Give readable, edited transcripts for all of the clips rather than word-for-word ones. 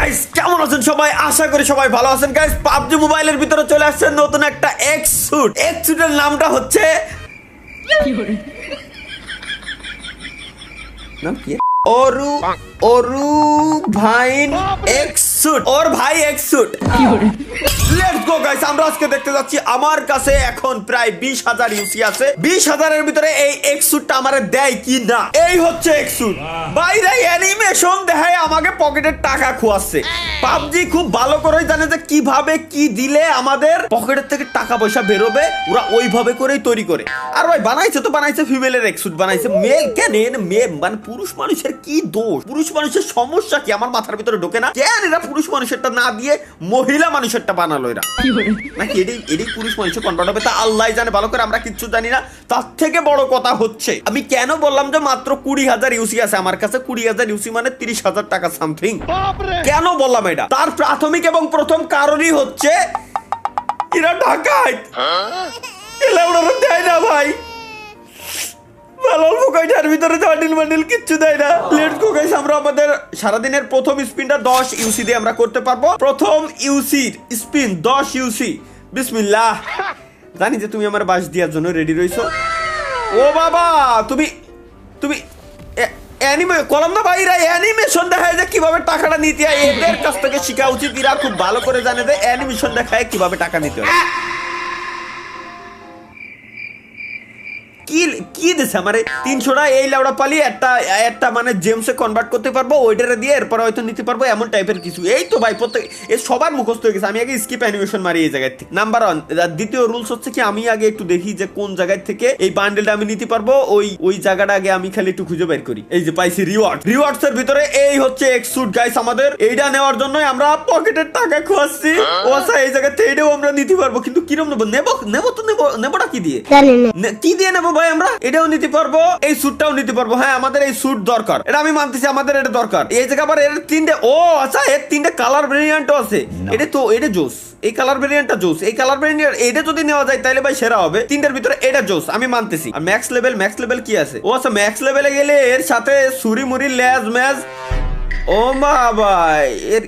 Guys কেমন আছেন সবাই? আশা করি সবাই ভালো আছেন। গাইস পাবজি মোবাইলের ভিতরে চলে আসছে নতুন একটা এক্স স্যুটের নামটা হচ্ছে নাম কি? ওরু ভাইন এক্স স্যুট। ওর ভাই X suit. Let's go guys, আমরা আজকে দেখতে যাচ্ছি। আমার কাছে এখন প্রায় 20,000 ইউসি আছে। 20,000 এর ভিতরে এই এক্স স্যুটটা আমারে দেয় কি না। এই হচ্ছে এক্স স্যুট। বাইরে অ্যানিমেশন দেখায় আমাকে পকেটের টাকা খোয়াচ্ছে। পাবজি খুব ভালো করে জানে যে কিভাবে কি দিলে আমাদের পকেটের থেকে টাকা পয়সা বেরোবে, ওরা ওইভাবে করেই তৈরি করে। আর ভাই বানাইছে তো বানাইছে ফিমেলের এক্স স্যুট বানাইছে। মেল কেন মেল মানে পুরুষ মানুষের কি দোষ? পুরুষ মানুষের সমস্যা কি আমার মাথার ভিতরে ঢোকে না। কেন এরা পুরুষ মানুষেরটা না দিয়ে মহিলা মানুষেরটা বানালো এরা? নাকি এটাই পুরুষ মানুষের কনভার্ট হবে তা আল্লাহ জানে ভালো করে, আমরা কিচ্ছু জানি না। তার থেকে বড় কথা হচ্ছে আমি কেন বললাম যে মাত্র 20,000 ইউসি আছে আমার কাছে। 20,000 ইউসি মানে 30,000 টাকা সামথিং। কেন বললাম এটা? তার প্রাথমিক এবং প্রথম কারণই হচ্ছে এরা ডাকাত। এলা ওরা দেয় না ভাই, অল্প কয়টার ভিতরে বান্ডিল কিচ্ছু দেয় না। লেটস গো গাইস, আমরা আমাদের সারাদিনের প্রথম স্পিনটা 10 ইউসি দিয়ে আমরা করতে পারবো। প্রথম ইউসির স্পিন 10 ইউসি। বিসমিল্লাহ। জানি যে তুমি আমার বাস দেওয়ার জন্য রেডি রইছো। ও বাবা, তুমি কলম না ভাইরা অ্যানিমেশন দেখায় যে কিভাবে টাকাটা নিতে হয়। এদের কাছ থেকে শেখা উচিত। এরা খুব ভালো করে জানে যে অ্যানিমেশন দেখায় কিভাবে টাকা নিতে হয়। কি দিছে আমারে 300টা এই লাউড়া পালি একটা মানে জেমসে কনভার্ট করতে পারবো, ওইটারে দিয়ে এরপর হয়তো নিতে পারবো, এমন টাইপের কিছু। এই তো ভাই প্রত্যেক সবার মুখস্থ হয়ে গেছে। আমি আগে স্কিপ অ্যানিমেশন মারি এই জায়গায় থেকে। নাম্বার 1। দ্বিতীয় রুলস হচ্ছে কি আমি আগে একটু দেখি যে কোন জায়গা থেকে এই বান্ডেলটা আমি নিতে পারবো। ওই জায়গাটা আগে আমি খালি একটু খুঁজে বের করি। এই যে পাইছি রিওয়ার্ডস এর ভিতরে এই হচ্ছে এক্স স্যুট গাইস। আমাদের এইটা নেওয়ার জন্য আমরা পকেটের টাকা খোয়াচ্ছি। ও আচ্ছা, এই জায়গা থেকে এটাও আমরা নিতে পারবো, কিন্তু কিরম নেবোটা কি দিয়ে? কি দিয়ে নেবো ভাই? আমরা এটাও নিতে পারবো, এই স্যুটটাও নিতে পারবো। হ্যাঁ, আমাদের এই স্যুট দরকার, এটা আমি মানতেছি, আমাদের এটা দরকার। এই জায়গা আবার এর 3টে, ও আচ্ছা এর 3টে কালার ভেরিয়েন্টও আছে। এটা জোস, এই কালার ভেরিয়েন্টটা জোস। এই কালার ভেরিয়েন্ট এটা যদি নেওয়া যায় তাহলে ভাই সেরা হবে। 3টার ভিতরে এটা জোস, আমি মানতেছি। আর ম্যাক্স লেভেল কি আছে? ও আচ্ছা, ম্যাক্স লেভেলে গেলে এর সাথে ছুরি মুড়ি ল্যাজ ম্যাজ। ও মা ভাই,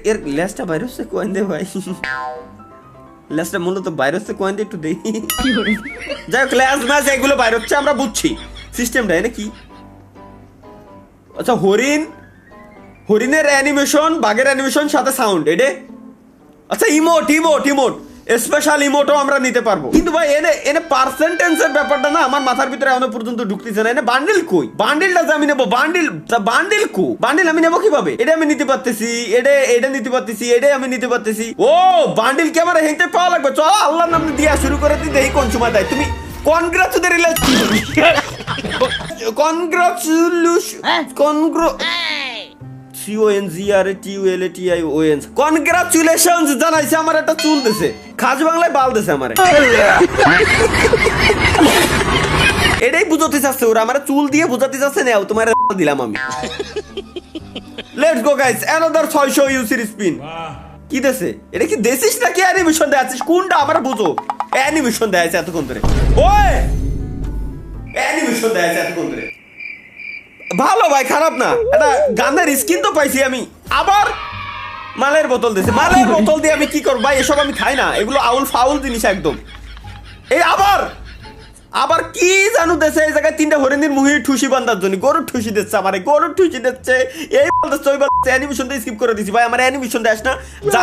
এর ল্যাজটা বাইরে হচ্ছে কোয়েন দে ভাই। ল্যাজটা মূলত বাইরে হচ্ছে কোয়েন দে, একটু দেখি। যাই হোক, ল্যাজ ম্যাজ এগুলো বাইরে হচ্ছে, আমরা বুঝছি সিস্টেমটা এনে কি। আচ্ছা, হরিণের অ্যানিমেশন, বাঘের অ্যানিমেশন সাথে সাউন্ড এটা। আচ্ছা, ইমোট স্পেশাল ইমোটও আমরা নিতে পারবো। কিন্তু ভাই এনে পার্সেন্টেজের ব্যাপারটা না আমার মাথার ভিতরে এখনো পর্যন্ত ঢুকতেছে না। এনে বান্ডিল কই? বান্ডিলটা যে আমি নেবো, বান্ডিল আমি নেবো কিভাবে? এটা আমি নিতে পারতেছি, এটা নিতে পারতেছি, এটাই আমি নিতে পারতেছি। ও বান্ডিল কি আমার হেঁটে পাওয়া লাগবে? চলো আল্লাহর নাম দিয়া শুরু করে দিই, দেখি কোন সময় দেয়। তুমি কনগ্রাচুলেশনস জানাইছে। আমার একটা চুল দিছে, খাস বাংলায় বাল দিছে আমারে। এটাই বুঝাতে চাচ্ছে ওরা, আমার চুল দিয়ে বুঝাতে চাচ্ছে। নাও তোমার দিলাম আমি। লেটস গো গাইস, অ্যানাদার 600 ইউসির স্পিন। কি দেছে? এটা কি দেছিস নাকি অ্যানিমেশন দেখাচ্ছিস? কোনটা আমার বুঝো? অ্যানিমেশন দেখাচ্ছে এতক্ষণ ধরে। ওই অ্যানিমেশন দেখাচ্ছে এতক্ষণ ধরে। ভালো ভাই, খারাপ না। এটা গানের স্কিন তো পাইছি আমি। আবার মালের বোতল দিয়েছে। মালের বোতল দিয়ে আমি কি করবো ভাই? এসব আমি খাই না, এগুলো ফাউল জিনিস একদম। এই আবার কি জানু দেশে এই জায়গায় 3টা হরিণীর মুহি ঠুসি বান্ধার জন্য গরুর ঠুসি দিচ্ছে। আমার গরুর ঠুসি দিচ্ছে, এই বলতেছে ওই বলতেছে। অ্যানিমেশন দিয়ে স্কিপ করে দিছি ভাই, আমার অ্যানিমেশন দেখ না। যা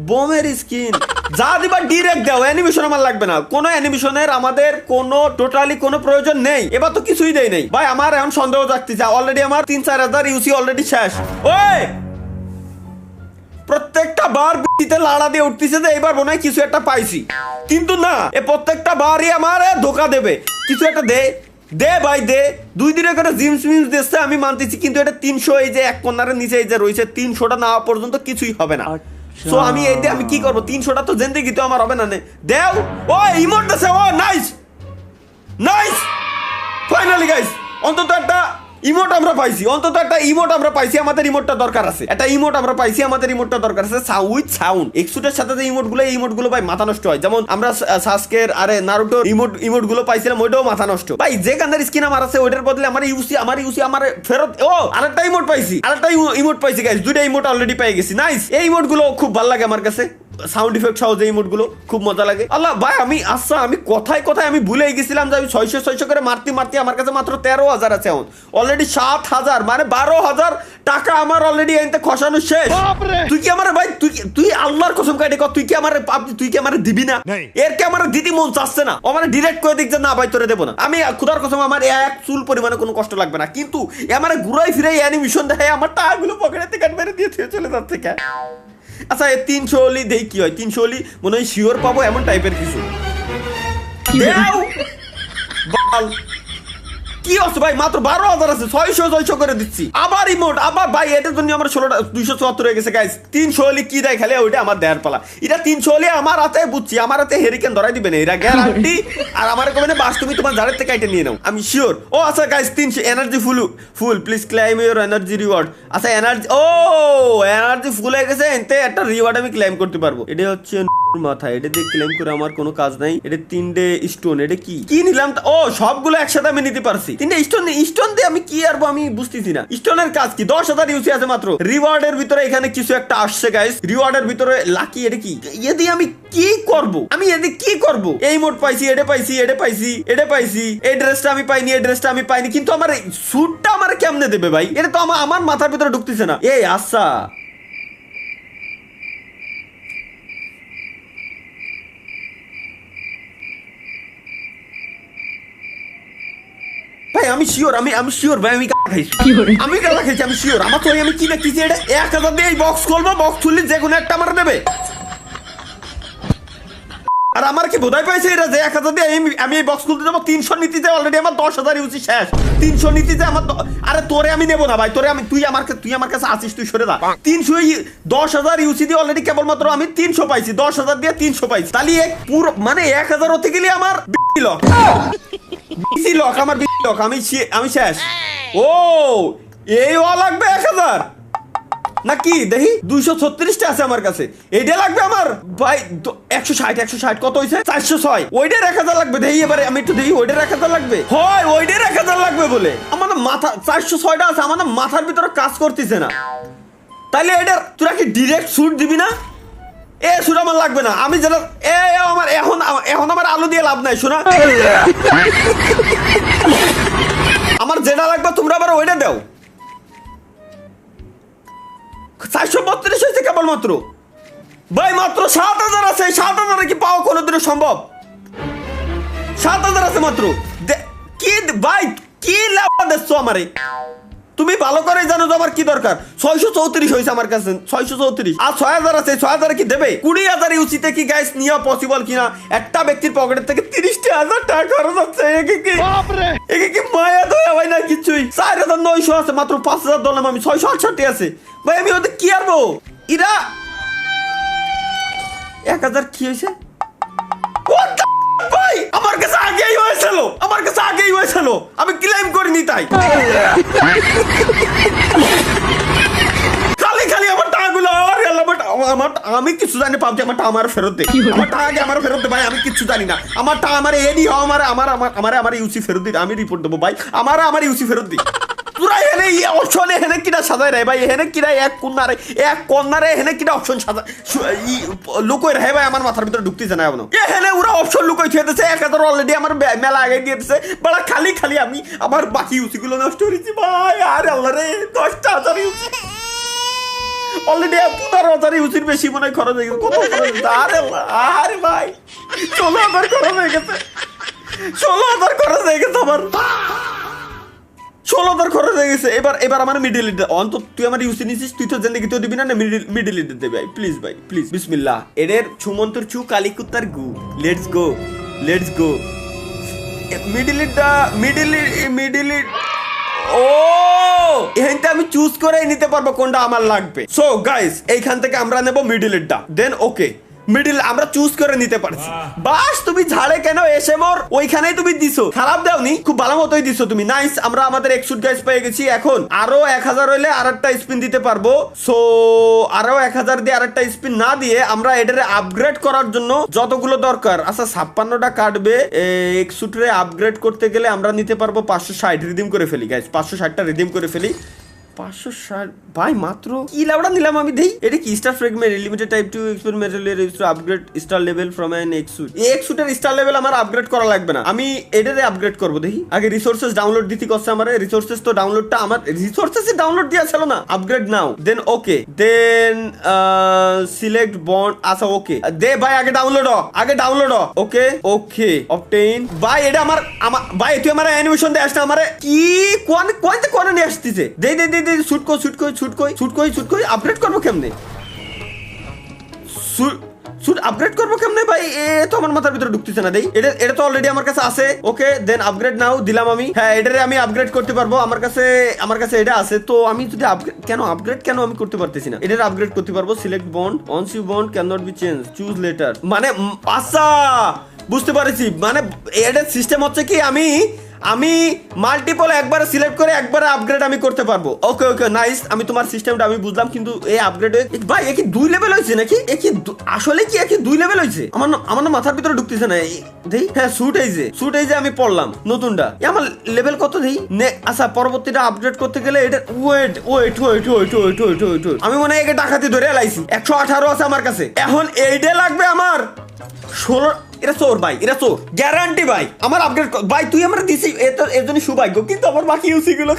বোমের স্কিন যা দিবা ডিরেক্ট দাও, অ্যানিমেশন আমার লাগবে না। কোনো অ্যানিমেশনের আমাদের টোটালি কোনো প্রয়োজন নেই। এবার তো কিছুই দেয় নেই ভাই। আমার এখন সন্দেহ জাগতেছে। অলরেডি আমার 3-4 হাজার ইউসি অলরেডি শেষ। ওই প্রত্যেকটা বার বিটিতে লাড়া দিয়ে উঠতেছে যে এবার মনে হয় কিছু একটা পাইছি, কিন্তু না, এ প্রত্যেকটা বারই আমার ধোকা দেবে। কিছু একটা দে ভাই দে। 2 দিনে করে জিমস দিচ্ছে, আমি মানতেছি। কিন্তু এটা 300, এই যে এক কর্নারের নিচে এই যে রয়েছে 300টা না পর্যন্ত কিছুই হবে না। সো আমি কি করবো? 300টা তো জিন্দেগি তো আমার হবে না। দেও ও ইমোট দিছে। ও নাইস ফাইনালি গাইস, অন্তত একটা ইমোট আমরা পাইছি, অন্তত একটা ইমোট আমরা পাইছি, আমাদের ইমোটটা দরকার আছে, একটা ইমোট আমরা পাইছি, আমাদের ইমোটটা দরকার আছে উইথ সাউন্ড। এক্সুটের সাথে যে ইমোট গুলো ভাই মাথা নষ্ট হয়, যেমন আমরা সাসকের আরে নারুটোর ইমোট গুলো পাইছিলাম, ওইটাও মাথা নষ্ট ভাই। যে গানের স্কিন আমার আছে ওইটার বদলে আমার ইউসি আমার ফেরত। ও আরেকটা ইমোট পাইছি গাইস, দুইটা ইমোট অলরেডি পেয়ে গেছি, নাইস। এই ইমোট গুলো খুব ভালো লাগে আমার কাছে, সাউন্ড ইফেক্ট সহ যে ইমোট গুলো খুব মজা লাগে। আল্লাহ ভাই আমি কথায় আমি ভুলে গেছিলাম যে আমি 600 করে মারতে আমার কাছে মাত্র 13,000 আছে এখন, অলরেডি 7,000 মানে 12,000 টাকা আমার অলরেডি এনতে খসানো শেষ। তুই কি আমার ভাই তুই আল্লাহর কসম কাটে তুই কি আমার দিবি না? এর কি আমার দিদি মন চাচ্ছে না? ও মানে ডিরেক্ট করে দিক যে না ভাই তোরে দেবো না। আমি খুদার কসম আমার এক চুল পরিমাণে কোনো কষ্ট লাগবে না, কিন্তু আমার ঘুরাই ফিরাই অ্যানিমেশন দেখায় আমার টাকাগুলো পকেটে কাট মেরে দিয়ে চলে যাচ্ছে কে। আচ্ছা 300 হলি দেই কি হয়, 300 হলি মনে হয় শিওর পাবো এমন টাইপের কিছু। কি আছে ভাই, মাত্র 12,000 আছে, 600 করে দিচ্ছি। আবার ইমোট, আবার ভাই এটার জন্য আমার 274 হয়ে গেছে গাইস। 300 হলি কি দেয় খালি ওইটা আমার দেয়ার পালা। এটা 300 হলি আমার হাতে বুঝছি, আমার হাতে হেরিকেন ধরাই দিবে না, এরা গ্যারান্টি। আর আমার কবে না বাস তুমি তোমার জারের থেকে আইটা নিয়ে নাও, আমি শিওর। ও আচ্ছা guys 300 energy full please claim your energy reward. আচ্ছা এনার্জি ফুল হয়ে গেছে, এতে একটা রিওয়ার্ড আমি ক্লেম করতে পারবো। এটা হচ্ছে মাথা, এটা দিয়ে ক্লেম করে আমার কোনো কাজ নাই। এটা 3টে স্টোন, এটা কি নিলাম? ও সবগুলো একসাথে আমি নিতে পারছি। 3টে স্টোন দিয়ে আমি কি আরবো আমি বুঝতেছি না। স্টোনের কাজ কি? 10,000 ইউসি আছে মাত্র। রিওয়ার্ডের ভিতরে এখানে কিছু একটা আসছে গাইস, রিওয়ার্ডের ভিতরে লাকি। এটা কি? এ দিয়ে আমি কি করব? এই মোড পাইছি, এটা পাইছি। এই ড্রেসটা আমি পাইনি, কিন্তু আমার স্যুটটা আমার কেমনে দেবে ভাই? এটা তো আমার মাথার ভিতরে ঢুকতেছে না। এই আচ্ছা ভাই আমি শিওর ভাই, আমি গালা খাইছি, আমি শিওর। আমার তো আমি কি দেখতেছি, এটা 1,000 দিয়ে এই বক্স খুলবো, বক্স খুললে যে কোনো একটা আমার দেবে। আর আমার কি বোধাই পাইছে এটা যে 1,000 দিয়ে আমি এই বক্স খুলতে যাবো, 300 নিতে যাই অলরেডি আমার 10,000 ইউসি শেষ। 300 নিতে যাই আমার, আরে তোরে আমি নেবো না ভাই, তুই আমার কাছে আসিস, তুই সরে যা। 10,000 ইউসি দিয়ে অলরেডি কেবলমাত্র আমি 300 পাইছি, 10,000 দিয়ে 300 পাইছি। তাহলে পুরো মানে 1,000 হতে গেলে আমার আমি শেষ। ও এই লাগবে 1,000 নাকি দেখি 236টা আছে আমার কাছে, এইটা লাগবে আমার ভাই। 160 কত হয়েছে? 406। ওইটার 1,000 লাগবে দেখি, এবারে আমি একটু দেখি ওইটার 1,000 লাগবে। হয় ওইটার 1,000 লাগবে বলে আমার মাথা 406টা আছে, আমার মাথার ভিতরে কাজ করতেছে না। তাইলে এটা তোরা কি ডিরেক্ট স্যুট দিবি না? শুনে আমার লাগবে না, আমি যেটা আমার এখন আমার আলু দিয়ে লাভ নাই, শোনা। আমার যেটা লাগবে তোমরা আবার ওইটা দাও। 432 হয়েছে কেবলমাত্র ভাই, মাত্র 7,000 আছে। 7,000 কি পাওয়া কোনোদিনও সম্ভব? 7,000 আছে মাত্র। কি ভাই কি লাভ দিচ্ছ আমারে? তুমি ভালো করে জানো যে আমার কি দরকার। 634 হয়েছে আমার কাছে, 634 আর 6,000 আছে। 6,000 কি দেবে? 20,000 ইউসিতে কি গাইস নেওয়া পসিবল কিনা? একটা ব্যক্তির পকেটের থেকে 30,000 টাকা খরচ হচ্ছে, একে কি মায়া দয়া হয় না কিছুই। 4,900 আছে মাত্র, 5,000 দলাম আমি, 668 আছে ভাই। আমি ওদের কি আরবো? ইরা 1,000 কি হয়েছে ভাই? আমার কাছে আগেই হয়েছিল, আমি ক্লেম করিনি তাই। খালি আমার টাকাগুলো আমি কিছু জানি পাবজি, আমার টাকা আমার ফেরত দে, আমার টাকা আগে আমার ফেরত দে ভাই। আমি কিছু জানি না, আমার টাকা আমার এডি হও, আমার ইউসি ফেরত দিই, আমি রিপোর্ট দেবো ভাই। আমার ইউসি ফেরত দিই। তোরা এনে অপশন এনে কিনা সাজায় রে ভাই, এনে কিনা এক কন্যারে এনে কিনা অপশন সাজা লুকোয় রে ভাই, আমার মাথার ভিতরে ঢুকতেছে না এখনো। এখানে ওরা অপশন লুকোয় থুয়ে দিয়েছে, 1,000 অলরেডি আমার মেলা আগে দিয়ে দিচ্ছে বড়। খালি আমি আমার বাকি ইউসি গুলো নষ্ট করেছি ভাই। আরে আল্লাহ রে, 10,000 ইউসি অলরেডি 15,000 ইউসির বেশি মনে হয় খরচ হয়ে গেছে। কত খরচ হয়েছে? আরে ভাই 16,000 খরচ হয়ে গেছে, 16,000 খরচ হয়ে গেছে আমার, 16,000 খরচ হয়ে গেছে। এবার আমার মিডিল লিড অন্তত তুই আমার ইউসি নিছিস, তুই তো জেনে কেউ দিবি না, মিডিল লিড দেবে ভাই প্লিজ ভাই, প্লিজ। বিসমিল্লাহ। এদের ছুমন্তর ছু কালিকুত্তার গু, লেটস গো। Middle lead. ও এখানটা আমি চুজ করে নিতে পারবো কোনটা আমার লাগবে। সো গাইস এইখান থেকে আমরা নেব মিডিল লিডটা, দেন ওকে মিডিল আমরা চুজ করে নিতে পারছি। বাস তুমি ঝাড়ে কেন এসে মোর ওইখানেই তুমি দিছো, খারাপ দাওনি, খুব ভালো মতোই দিছো তুমি। নাইস, আমরা আমাদের এক্সুট গাইস পেয়ে গেছি। এখন আরো 1000 হইলে আরেকটা স্পিন দিতে পারবো। সো আরো 1000 দিয়ে আরেকটা স্পিন না দিয়ে আমরা এটারে আপগ্রেড করার জন্য যতগুলো দরকার, আচ্ছা 56টা কাটবে। এক্সুটরে আপগ্রেড করতে গেলে আমরা নিতে পারবো 560 রিডিম করে ফেলি গাইস, 560টা রিডিম করে ফেলি। 560 ভাই মাত্র কি লাউডা নিলাম আমি দেই। এটা কি star fragment limited type to experimental use to upgrade star level from an এক্সুট। এই এক্সুটের স্টার লেভেল আমার আপগ্রেড করা লাগবে না, আমি এটারে আপগ্রেড করব। দেখি আগে রিসোর্সেস ডাউনলোড দিতে কষ্ট আমারে। রিসোর্সেস তো ডাউনলোডটা আমার রিসোর্সেস ডাউনলোড দেয়া ছিল না। আপগ্রেড নাও, দেন ওকে, দেন সিলেক্ট বন্ড। আচ্ছা ওকে দে ভাই, আগে ডাউনলোড ওকে ওকে অবটেইন। ভাই এটা আমার ভাই তুই আমার অ্যানিমেশন দে আসছে আমারে কি কোন নিয়ে আসতেছে। দে দে দে শুট কই আপগ্রেড করবো কেমনে? শুট আপগ্রেড করবো কেমনে ভাই? এ তো আমার মাথার ভিতরে ঢুকতেছে না। দেই এটা তো অলরেডি আমার কাছে আছে। ওকে দেন আপগ্রেড নাও দিলাম আমি। হ্যাঁ এটারে আমি আপগ্রেড করতে পারবো, আমার কাছে এটা আছে। তো আমি যদি আপগ্রেড কেন আমি করতে পারতেছি না? এটারে আপগ্রেড করতে পারবো। Select bond, once you bond can not be change, choose later. মানে আচ্ছা বুঝতে পারছি, মানে এটার সিস্টেম হচ্ছে কি আমি মাল্টিপল একবারে সিলেক্ট করে একবারে আপগ্রেড আমি করতে পারবো। ওকে ওকে নাইস, আমি তোমার সিস্টেমটা আমি বুঝলাম, কিন্তু এই আপগ্রেড ভাই এ কি 2 লেভেল হয়েছে নাকি? আসলে কি 2 লেভেল হয়েছে? আমার না মাথার ভিতরে ঢুকতেছে না। দেই হ্যাঁ শুট এই যে আমি পড়লাম নতুনটা, আমার লেভেল কত দেই নে। আচ্ছা পরবর্তীটা আপগ্রেড করতে গেলে এটা ওয়েট আমি মনে হয় একে ডাকাতি ধরে লাইছি। 118 আছে আমার কাছে, এখন এইটা লাগবে আমার 16। এটা চোর ভাই, এটা চোর গ্যারান্টি ভাই। আমার আপগ্রেড ভাই তুই আমার দিছি, এর জন্য সৌভাগ্য, কিন্তু আমার বাকি ইউসি গুলো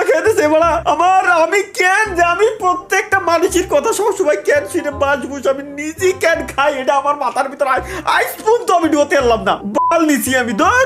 খাইতেছে বলা আমার। আমি কেন যে আমি প্রত্যেকটা মানুষের কথা সবসময় কেন শুনে বাজবুস, আমি নিজে কেন খাই, এটা আমার মাথার ভিতরে আইসপুন তো আমি ঢোতে পারলাম না। বাল নিছি আমি ধর।